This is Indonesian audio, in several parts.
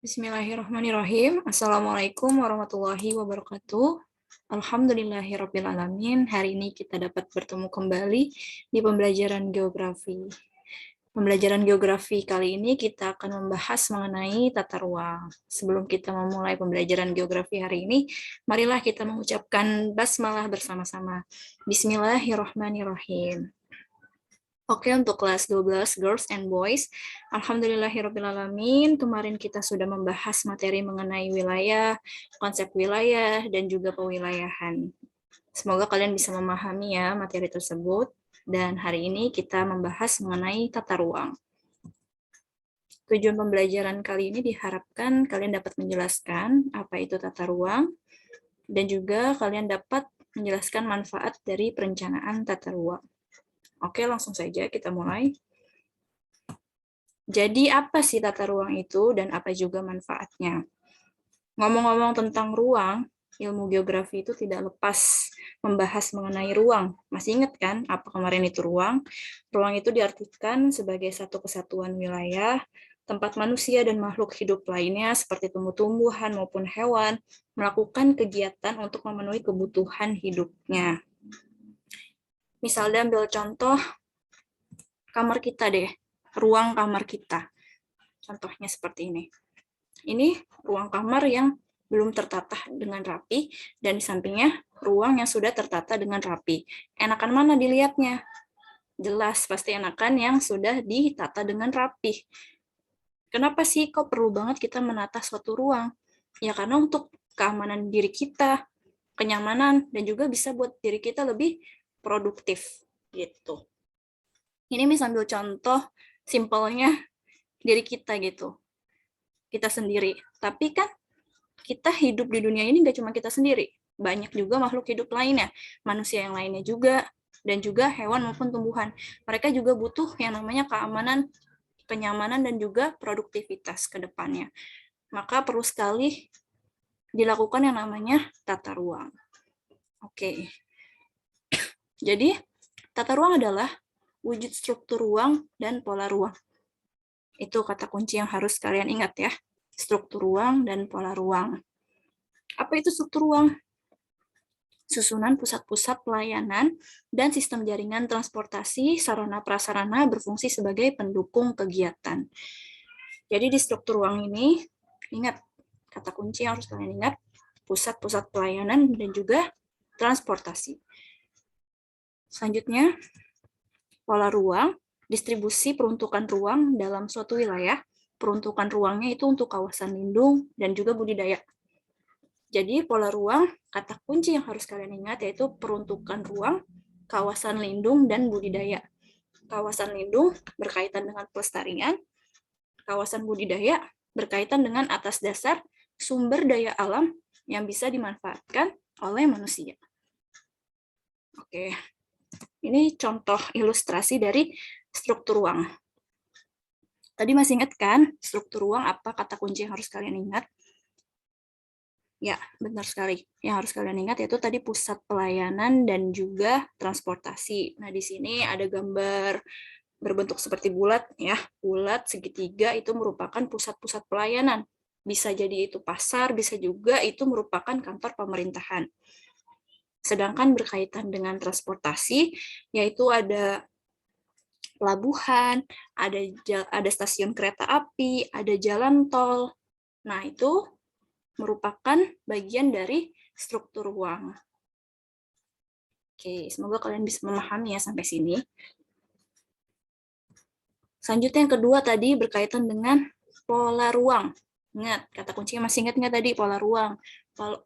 Bismillahirrahmanirrahim. Assalamualaikum warahmatullahi wabarakatuh. Alhamdulillahirrabbilalamin. Hari ini kita dapat bertemu kembali di pembelajaran geografi. Pembelajaran geografi kali ini kita akan membahas mengenai tata ruang. Sebelum kita memulai pembelajaran geografi hari ini, marilah kita mengucapkan basmalah bersama-sama. Bismillahirrahmanirrahim. Oke, untuk kelas 12 Girls and Boys, alhamdulillahirrabbilalamin, kemarin kita sudah membahas materi mengenai wilayah, konsep wilayah, dan juga pewilayahan. Semoga kalian bisa memahami ya materi tersebut, dan hari ini kita membahas mengenai tata ruang. Tujuan pembelajaran kali ini diharapkan kalian dapat menjelaskan apa itu tata ruang, dan juga kalian dapat menjelaskan manfaat dari perencanaan tata ruang. Oke, langsung saja kita mulai. Jadi apa sih tata ruang itu dan apa juga manfaatnya? Ngomong-ngomong tentang ruang, ilmu geografi itu tidak lepas membahas mengenai ruang. Masih ingat kan apa kemarin itu ruang? Ruang itu diartikan sebagai satu kesatuan wilayah, tempat manusia dan makhluk hidup lainnya seperti tumbuh-tumbuhan maupun hewan melakukan kegiatan untuk memenuhi kebutuhan hidupnya. Misalnya ambil contoh kamar kita deh, ruang kamar kita. Contohnya seperti ini. Ini ruang kamar yang belum tertata dengan rapi, dan di sampingnya ruang yang sudah tertata dengan rapi. Enakan mana dilihatnya? Jelas, pasti enakan yang sudah ditata dengan rapi. Kenapa sih kok perlu banget kita menata suatu ruang? Ya karena untuk keamanan diri kita, kenyamanan, dan juga bisa buat diri kita lebih produktif. Gitu. Ini misal ambil contoh simpelnya diri kita gitu. Kita sendiri. Tapi kan kita hidup di dunia ini nggak cuma kita sendiri. Banyak juga makhluk hidup lainnya. Manusia yang lainnya juga. Dan juga hewan maupun tumbuhan. Mereka juga butuh yang namanya keamanan, kenyamanan, dan juga produktivitas ke depannya. Maka perlu sekali dilakukan yang namanya tata ruang. Oke. Jadi, tata ruang adalah wujud struktur ruang dan pola ruang. Itu kata kunci yang harus kalian ingat ya. Struktur ruang dan pola ruang. Apa itu struktur ruang? Susunan pusat-pusat pelayanan dan sistem jaringan transportasi sarana-prasarana berfungsi sebagai pendukung kegiatan. Jadi di struktur ruang ini, ingat kata kunci yang harus kalian ingat, pusat-pusat pelayanan dan juga transportasi. Selanjutnya, pola ruang, distribusi peruntukan ruang dalam suatu wilayah. Peruntukan ruangnya itu untuk kawasan lindung dan juga budidaya. Jadi pola ruang, kata kunci yang harus kalian ingat yaitu peruntukan ruang, kawasan lindung, dan budidaya. Kawasan lindung berkaitan dengan pelestarian, kawasan budidaya berkaitan dengan atas dasar sumber daya alam yang bisa dimanfaatkan oleh manusia. Oke, ini contoh ilustrasi dari struktur ruang. Tadi masih ingat kan struktur ruang apa kata kunci yang harus kalian ingat? Ya, benar sekali. Yang harus kalian ingat yaitu tadi pusat pelayanan dan juga transportasi. Nah, di sini ada gambar berbentuk seperti bulat ya. Bulat segitiga itu merupakan pusat-pusat pelayanan. Bisa jadi itu pasar, bisa juga itu merupakan kantor pemerintahan. Sedangkan berkaitan dengan transportasi, yaitu ada pelabuhan, ada stasiun kereta api, ada jalan tol. Nah, itu merupakan bagian dari struktur ruang. Oke, semoga kalian bisa memahami ya sampai sini. Selanjutnya yang kedua tadi berkaitan dengan pola ruang. Ingat, kata kuncinya masih ingat nggak tadi pola ruang?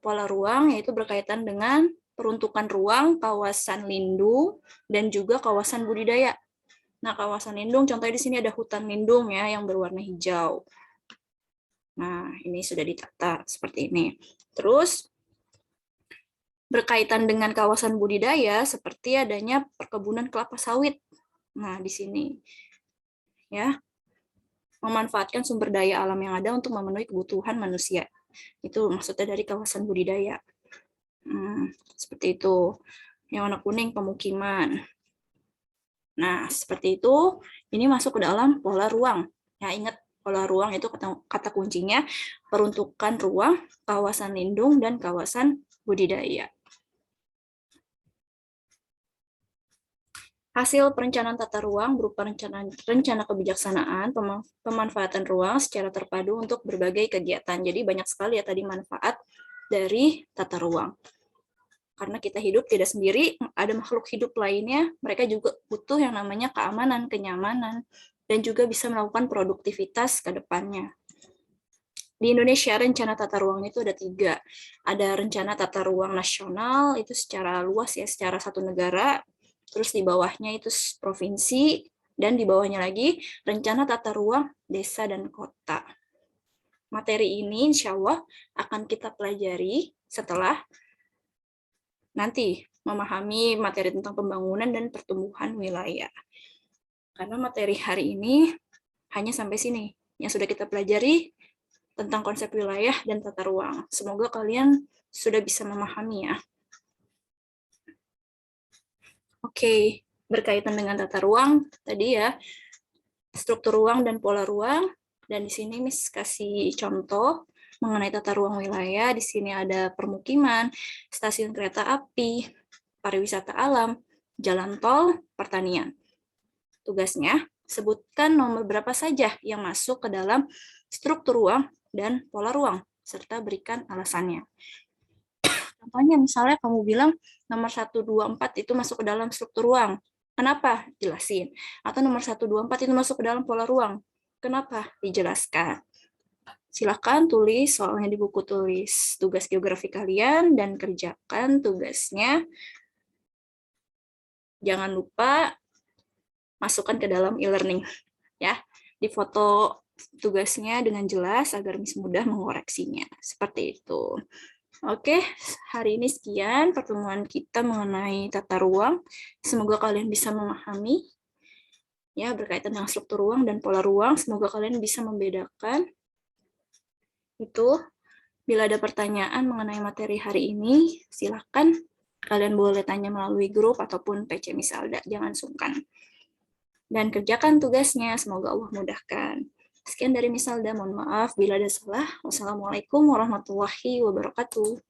Pola ruang yaitu berkaitan dengan peruntukan ruang, kawasan lindung, dan juga kawasan budidaya. Nah, kawasan lindung, contohnya di sini ada hutan lindung ya yang berwarna hijau. Nah, ini sudah ditata seperti ini. Terus, berkaitan dengan kawasan budidaya seperti adanya perkebunan kelapa sawit. Nah, di sini ya, memanfaatkan sumber daya alam yang ada untuk memenuhi kebutuhan manusia. Itu maksudnya dari kawasan budidaya. Seperti itu. Yang warna kuning pemukiman. Nah, seperti itu. Ini masuk ke dalam pola ruang. Ya, ingat Pola ruang itu kata kuncinya peruntukan ruang, kawasan lindung, dan kawasan budidaya. Hasil perencanaan tata ruang berupa rencana kebijaksanaan, pemanfaatan ruang secara terpadu untuk berbagai kegiatan. Jadi banyak sekali ya tadi manfaat dari tata ruang. Karena kita hidup tidak sendiri, ada makhluk hidup lainnya, mereka juga butuh yang namanya keamanan, kenyamanan, dan juga bisa melakukan produktivitas ke depannya. Di Indonesia, rencana tata ruang itu ada 3. Ada rencana tata ruang nasional, itu secara luas ya, secara satu negara. Terus di bawahnya itu provinsi, dan di bawahnya lagi rencana tata ruang desa dan kota. Materi ini insya Allah akan kita pelajari setelah nanti memahami materi tentang pembangunan dan pertumbuhan wilayah. Karena materi hari ini hanya sampai sini. Yang sudah kita pelajari tentang konsep wilayah dan tata ruang. Semoga kalian sudah bisa memahami ya. Oke, berkaitan dengan tata ruang, tadi ya, struktur ruang dan pola ruang, dan di sini Miss kasih contoh mengenai tata ruang wilayah. Di sini ada permukiman, stasiun kereta api, pariwisata alam, jalan tol, pertanian. Tugasnya, sebutkan nomor berapa saja yang masuk ke dalam struktur ruang dan pola ruang, serta berikan alasannya. Contohnya misalnya kamu bilang nomor 1, 2, 4 itu masuk ke dalam struktur ruang. Kenapa? Jelasin. Atau nomor 1, 2, 4 itu masuk ke dalam pola ruang. Kenapa? Dijelaskan. Silakan tulis soalnya di buku tulis tugas geografi kalian dan kerjakan tugasnya. Jangan lupa masukkan ke dalam e-learning. Ya, di foto tugasnya dengan jelas agar Miss mudah mengoreksinya. Seperti itu. Oke, hari ini sekian pertemuan kita mengenai tata ruang. Semoga kalian bisa memahami ya berkaitan dengan struktur ruang dan pola ruang. Semoga kalian bisa membedakan itu. Bila ada pertanyaan mengenai materi hari ini, silakan kalian boleh tanya melalui grup ataupun PC Misalda. Jangan sungkan. Dan kerjakan tugasnya. Semoga Allah mudahkan. Sekian dari Misalda. Mohon maaf bila ada salah. Wassalamualaikum warahmatullahi wabarakatuh.